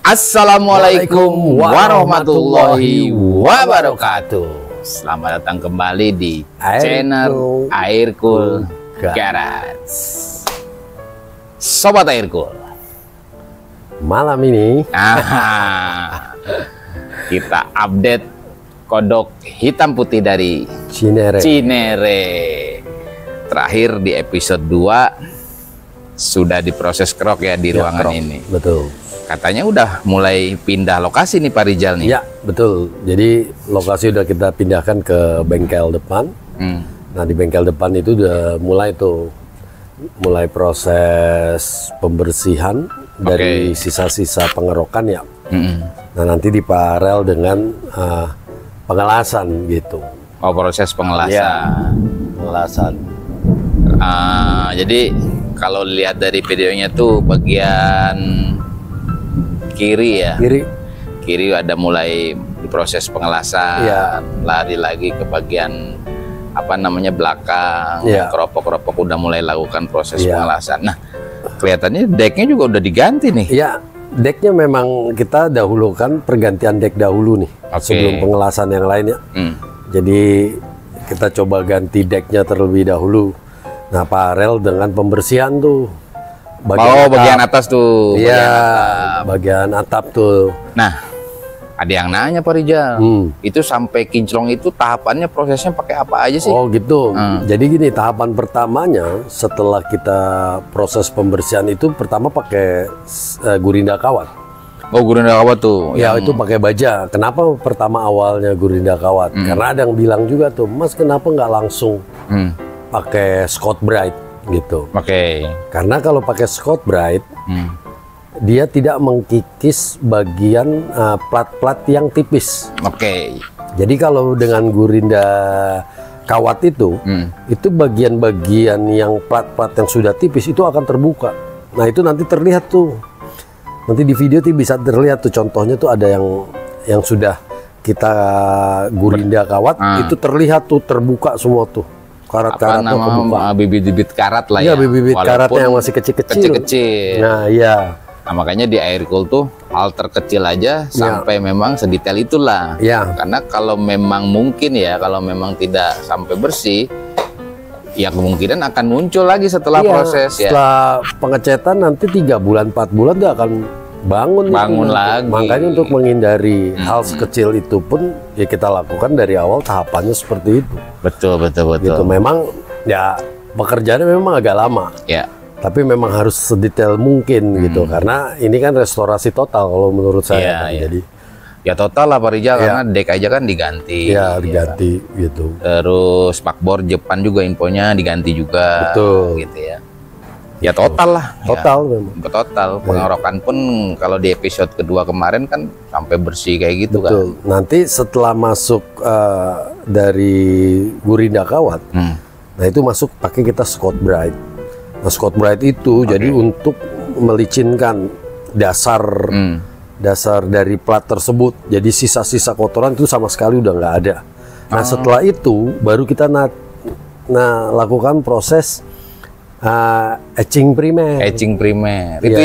Assalamualaikum warahmatullahi wabarakatuh. Selamat datang kembali di channel Aircool Garage. Sobat Aircool, malam ini kita update kodok hitam putih dari Cinere. Terakhir di episode 2 sudah diproses krok ya di ruangan ini. Betul. Katanya udah mulai pindah lokasi nih Pak Rizal nih. Ya, betul. Jadi lokasi udah kita pindahkan ke bengkel depan. Nah, di bengkel depan itu udah mulai proses pembersihan dari sisa-sisa pengerokan ya. Nah, nanti diparel dengan pengelasan gitu. Oh, proses pengelasan. Ya, pengelasan. Jadi kalau lihat dari videonya tuh bagian kiri ya, kiri ada mulai diproses pengelasan, lari lagi ke bagian apa namanya belakang, keropok-keropok udah mulai lakukan proses pengelasan. Nah, kelihatannya decknya juga udah diganti nih. Iya, decknya memang kita dahulukan pergantian deck dahulu nih sebelum pengelasan yang lainnya. Jadi kita coba ganti decknya terlebih dahulu. Nah, paralel dengan pembersihan tuh. Bagian atas tuh. Iya, bagian atap tuh. Nah, ada yang nanya Pak Rizal, itu sampai kinclong itu tahapannya prosesnya pakai apa aja sih? Oh gitu. Jadi gini, tahapan pertamanya setelah kita proses pembersihan itu pertama pakai gurinda kawat. Oh, gurinda kawat tuh. Ya, itu pakai baja. Kenapa pertama awalnya gurinda kawat? Karena ada yang bilang juga tuh, Mas kenapa nggak langsung pakai Scotch-Brite gitu. Karena kalau pakai Scotch-Brite dia tidak mengkikis bagian plat-plat yang tipis. Jadi kalau dengan gurinda kawat itu bagian-bagian yang plat-plat yang sudah tipis itu akan terbuka. Nah, itu nanti terlihat tuh. Nanti di video tuh bisa terlihat tuh, contohnya tuh ada yang sudah kita gurinda kawat itu terlihat tuh terbuka semua tuh. Karat-karatnya kebuka. Bibit-bibit karat lah ya. Iya, bibit-bibit karatnya yang masih kecil-kecil. Nah, iya. Nah, makanya di Aircool tuh hal terkecil aja sampai memang sedetail itulah. Karena kalau memang mungkin ya, kalau memang tidak sampai bersih, ya kemungkinan akan muncul lagi setelah proses ya. Setelah pengecetan nanti 3 bulan, 4 bulan dia akan bangun lagi. Makanya untuk menghindari hal sekecil itu pun ya kita lakukan dari awal tahapannya seperti itu. Betul. Gitu. Memang ya pekerjaannya memang agak lama. Tapi memang harus sedetail mungkin gitu, karena ini kan restorasi total kalau menurut saya. Jadi ya total lah Pak Rizal, karena deck aja kan diganti. Diganti gitu. Terus spakbor Jepang juga infonya diganti juga. Betul. Gitu ya. Ya total lah. Total memang. Total. Pengerokan pun kalau di episode kedua kemarin kan sampai bersih kayak gitu. Betul. Kan. Nanti setelah masuk dari gurinda kawat, nah itu masuk pakai kita Scotch-Brite. Nah, Scotch-Brite itu jadi untuk melicinkan dasar dari plat tersebut. Jadi sisa-sisa kotoran itu sama sekali udah nggak ada. Nah, setelah itu baru kita lakukan proses etching primer. Itu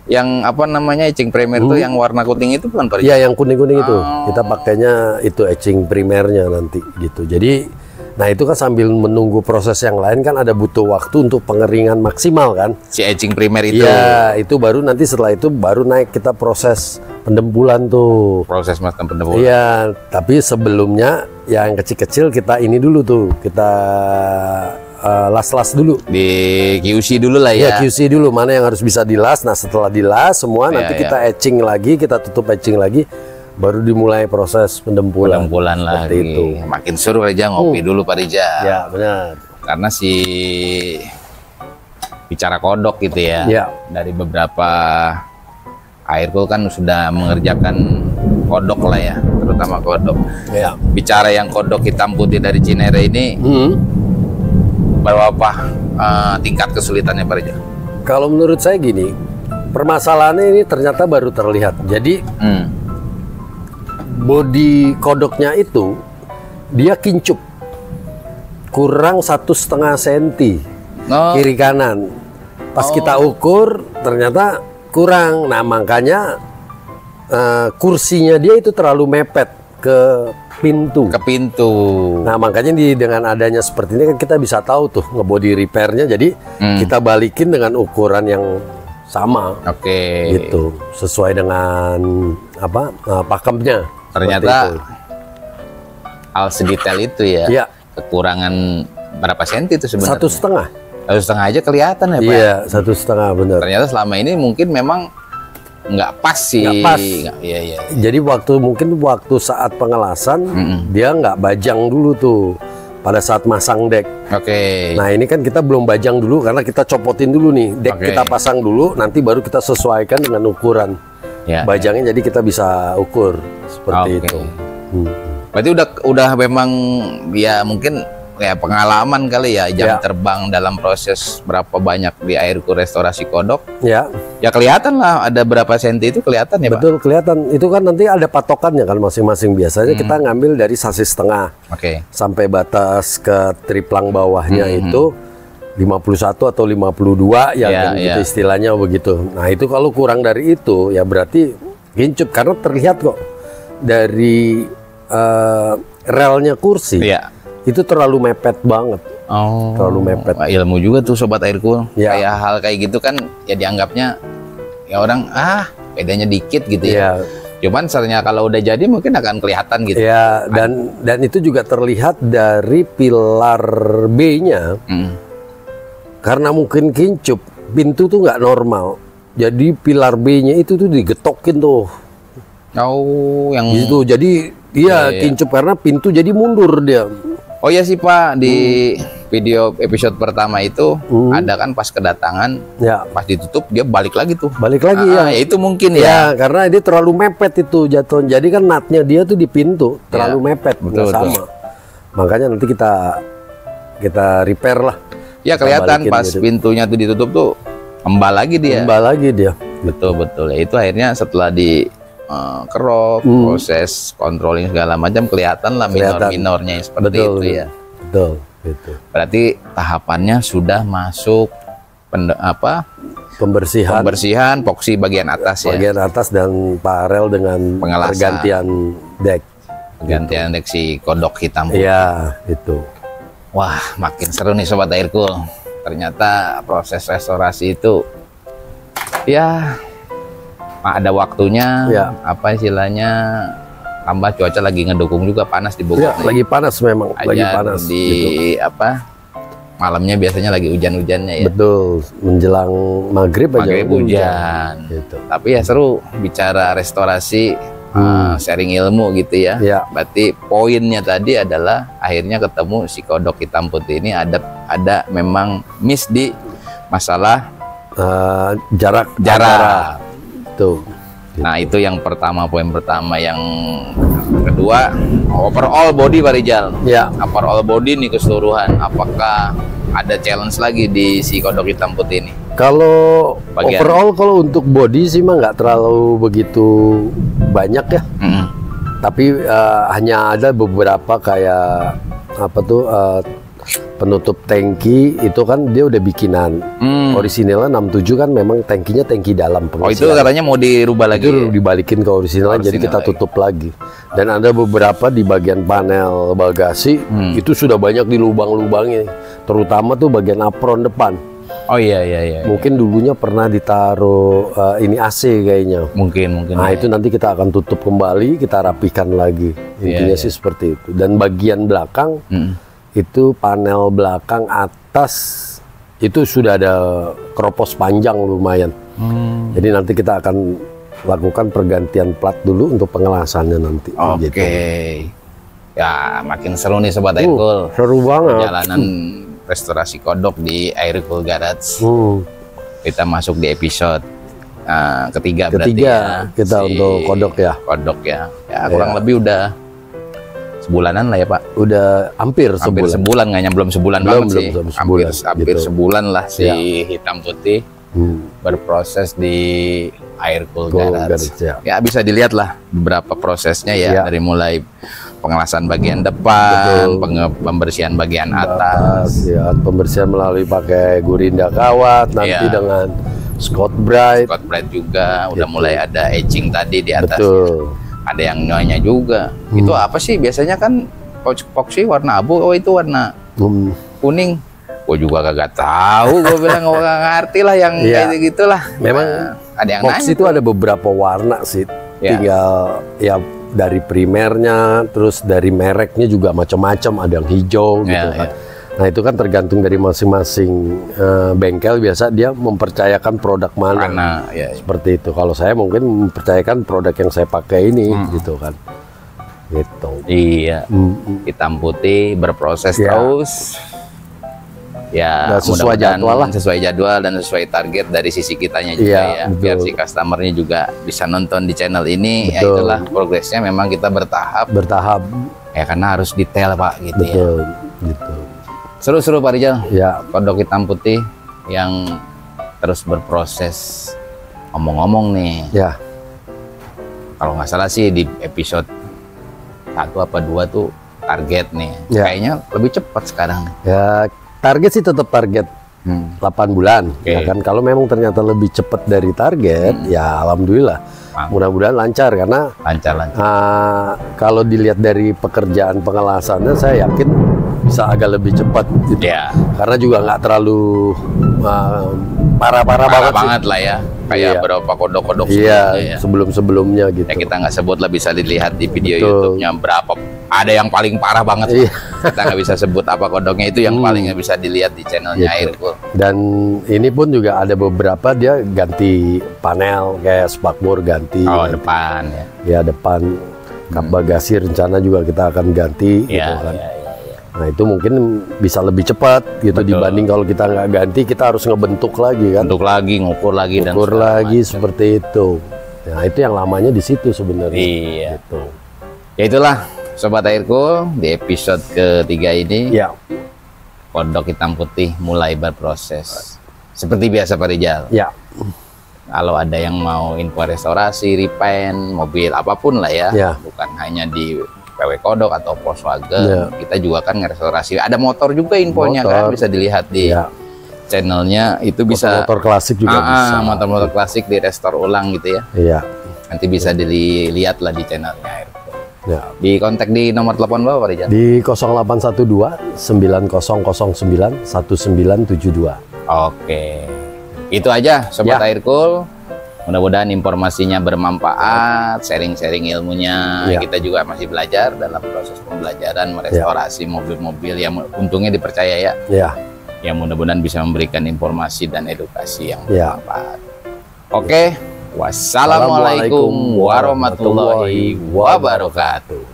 yang apa namanya etching primer itu yang warna kuning itu bukan Pak? Iya, yang kuning-kuning itu. Kita pakainya itu etching primernya nanti gitu. Jadi nah, itu kan sambil menunggu proses yang lain kan ada butuh waktu untuk pengeringan maksimal kan. Si etching primer itu. Iya, itu baru nanti setelah itu baru naik kita proses pendempulan tuh. Proses pendempulan. Iya, tapi sebelumnya yang kecil-kecil kita ini dulu tuh. Kita las-las dulu. Di QC dulu lah ya. Iya, QC dulu mana yang harus bisa dilas. Nah, setelah dilas semua nanti kita etching lagi, kita tutup etching lagi. Baru dimulai proses pendempulan lagi. Itu. Makin seru aja ngopi dulu Pak Rizal. Ya, benar. Karena bicara kodok gitu ya. Dari beberapa Aircool kan sudah mengerjakan kodok lah ya, terutama kodok. Bicara yang kodok hitam putih dari Cinere ini, berapa tingkat kesulitannya Pak Rizal? Kalau menurut saya gini, permasalahannya ini ternyata baru terlihat. Jadi bodi kodoknya itu dia kincup kurang 1,5 cm kiri kanan. Pas kita ukur ternyata kurang. Nah makanya kursinya dia itu terlalu mepet ke pintu. Nah makanya dengan adanya seperti ini kan kita bisa tahu tuh ngebody repairnya. Jadi kita balikin dengan ukuran yang sama. Gitu, sesuai dengan pakemnya. Ternyata hal sedetail itu ya. Kekurangan berapa senti itu sebenarnya? 1,5. 1,5 aja kelihatan ya Pak? Iya, 1,5 benar. Ternyata selama ini mungkin memang nggak pas sih. Nggak pas. Iya. Jadi mungkin waktu saat pengelasan dia nggak bajang dulu tuh pada saat masang dek. Nah ini kan kita belum bajang dulu karena kita copotin dulu nih dek, kita pasang dulu, nanti baru kita sesuaikan dengan ukuran bajangnya. Jadi kita bisa ukur seperti itu. Berarti udah memang ya mungkin ya pengalaman kali ya, jam terbang dalam proses berapa banyak di Aircool restorasi kodok. Ya kelihatan lah ada berapa senti itu kelihatan ya Pak? Betul, kelihatan. Itu kan nanti ada patokannya kan masing-masing. Biasanya kita ngambil dari sasis tengah sampai batas ke triplang bawahnya itu 51 atau 52 ya kan gitu istilahnya begitu. Nah itu kalau kurang dari itu ya berarti gincup, karena terlihat kok dari relnya kursi itu terlalu mepet banget. Terlalu mepet. Ilmu juga tuh Sobat Aircool. Kayak hal kayak gitu kan ya dianggapnya ya orang bedanya dikit gitu ya. Cuman sebenarnya kalau udah jadi mungkin akan kelihatan gitu. Ya, dan itu juga terlihat dari pilar B-nya. Karena mungkin kincup, pintu tuh nggak normal. Jadi pilar B-nya itu tuh digetokin tuh. Yang itu jadi kincup karena pintu jadi mundur dia. Oh iya sih Pak, di video episode pertama itu ada kan pas kedatangan, pas ditutup dia balik lagi tuh. Balik lagi ya. Itu mungkin ya. Karena dia terlalu mepet itu jatuh. Jadi kan natnya dia tuh di pintu terlalu mepet, betul, sama. Makanya nanti kita repair lah. Ya kelihatan pas gitu. Pintunya tuh ditutup tuh embal lagi dia. Betul. Ya, itu akhirnya setelah di kerok, proses controlling segala macam kelihatan lah minor-minornya seperti itu ya. Betul. Berarti tahapannya sudah masuk pembersihan epoksi bagian atas bagian atas dan parel dengan pergantian dek. Pergantian dek si kodok hitam. Iya, itu. Wah, makin seru nih Sobat Aircool. Ternyata proses restorasi itu ya ada waktunya, apa istilahnya, tambah cuaca lagi ngedukung juga, panas di Bogor. Lagi panas memang, lagi panas. Di gitu. Malamnya biasanya lagi hujan-hujannya ya. Betul, menjelang maghrib hujan. Gitu. Tapi ya seru bicara restorasi, sharing ilmu gitu ya. Berarti poinnya tadi adalah akhirnya ketemu si kodok hitam putih ini ada memang miss di masalah jarak. Tuh. Nah itu yang pertama, poin pertama. Yang kedua, overall body Pak Rijal. Overall body nih keseluruhan, apakah ada challenge lagi di si kodok hitam putih ini? Kalau overall, kalau untuk body sih mah nggak terlalu begitu banyak ya. Tapi hanya ada beberapa kayak penutup tangki itu kan dia udah bikinan. Orisinalnya 67 kan memang tangkinya tangki dalam. Itu katanya mau dirubah lagi. Itu dibalikin ke orisinalnya, jadi kita tutup lagi. Dan ada beberapa di bagian panel bagasi itu sudah banyak di lubang-lubangnya, terutama tuh bagian apron depan. Mungkin dulunya pernah ditaruh ini AC kayaknya. Mungkin. Nah itu nanti kita akan tutup kembali, kita rapikan lagi. Intinya sih seperti itu. Dan bagian belakang itu panel belakang atas itu sudah ada keropos panjang lumayan. Jadi nanti kita akan lakukan pergantian plat dulu untuk pengelasannya nanti. Gitu. Ya makin seru nih Sobat Aircool. Seru banget. Perjalanan restorasi kodok di Aircool Garage. Kita masuk di episode ketiga berarti ya. Kita untuk kodok ya. Kurang lebih udah sebulanan lah ya Pak. Udah hampir sebulan, nggak belum sebulan banget sih. Hampir gitu. Sebulan lah si hitam putih berproses di Aircool Garage. Ya bisa dilihat lah beberapa prosesnya ya, dari mulai pengelasan bagian depan, pembersihan bagian atas. Pembersihan melalui pakai Gurinda kawat, nanti dengan Scott Bright. Scott Bright juga udah mulai ada etching tadi di atasnya. Betul. Ada yang nyonya juga. Itu apa sih biasanya kan epoxy warna abu, oh itu warna kuning. Gue juga kagak tahu, gue bilang gue gak ngerti lah yang kayak gitulah. Memang ada yang epoxy itu ada beberapa warna sih. Tinggal ya dari primernya, terus dari mereknya juga macam-macam, ada yang hijau gitu kan. Nah itu kan tergantung dari masing-masing bengkel, biasa dia mempercayakan produk mana. Seperti itu. Kalau saya mungkin mempercayakan produk yang saya pakai ini gitu kan. Gitu. Iya. Hitam putih berproses terus. Ya, sesuai jadwal lah. Sesuai jadwal dan sesuai target dari sisi kitanya juga ya. Biar si customernya juga bisa nonton di channel ini. Ya itulah progresnya, memang kita bertahap. Ya karena harus detail Pak gitu ya. Gitu. Seru-seru Pak Rijal. Ya. Kodok hitam putih yang terus berproses. Ngomong-ngomong nih. Ya. Kalau nggak salah sih di episode 1 apa 2 tuh target nih. Kayaknya lebih cepat sekarang. Ya. Target sih tetap target 8 bulan, ya kan. Kalau memang ternyata lebih cepat dari target, ya alhamdulillah. Mudah-mudahan lancar, karena kalau dilihat dari pekerjaan pengelasannya, saya yakin bisa agak lebih cepat gitu. Karena juga nggak terlalu parah-parah banget lah ya. Kayak berapa kodok-kodok sebelum-sebelumnya gitu. Ya kita nggak sebut lah, bisa dilihat di video YouTube-nya berapa. Ada yang paling parah banget. Kita nggak bisa sebut apa kodoknya, itu yang paling nggak bisa dilihat di channelnya Aircool. Dan ini pun juga ada beberapa dia ganti panel, kayak spakbor ganti. Depan ya. Ya depan. Kap bagasi rencana juga kita akan ganti gitu kan. Nah itu mungkin bisa lebih cepat gitu. Dibanding kalau kita nggak ganti, kita harus ngebentuk lagi kan. Bentuk lagi, ngukur lagi, seperti itu. Nah itu yang lamanya di situ sebenarnya. Gitu. Ya itulah Sobat Aircool, di episode ketiga ini kodok hitam putih mulai berproses. Seperti biasa Pak Rijal. Kalau ada yang mau info restorasi, repaint, mobil apapun lah ya. Bukan hanya di PW Kodok atau Volkswagen, kita juga kan ngerestorasi. Ada motor juga infonya kan, bisa dilihat di channelnya. Itu bisa motor klasik juga bisa. Motor-motor klasik di restore ulang gitu ya. Nanti bisa dilihat lah di channelnya. Di kontak di nomor telepon berapa Pak Rijal? Di 0812 9009 1972. Oke. Itu aja Sobat Aircool. Mudah-mudahan informasinya bermanfaat, sharing-sharing ilmunya. Kita juga masih belajar dalam proses pembelajaran merestorasi mobil-mobil yang untungnya dipercaya ya. Ya mudah-mudahan bisa memberikan informasi dan edukasi yang bermanfaat. Oke, wassalamualaikum warahmatullahi wabarakatuh.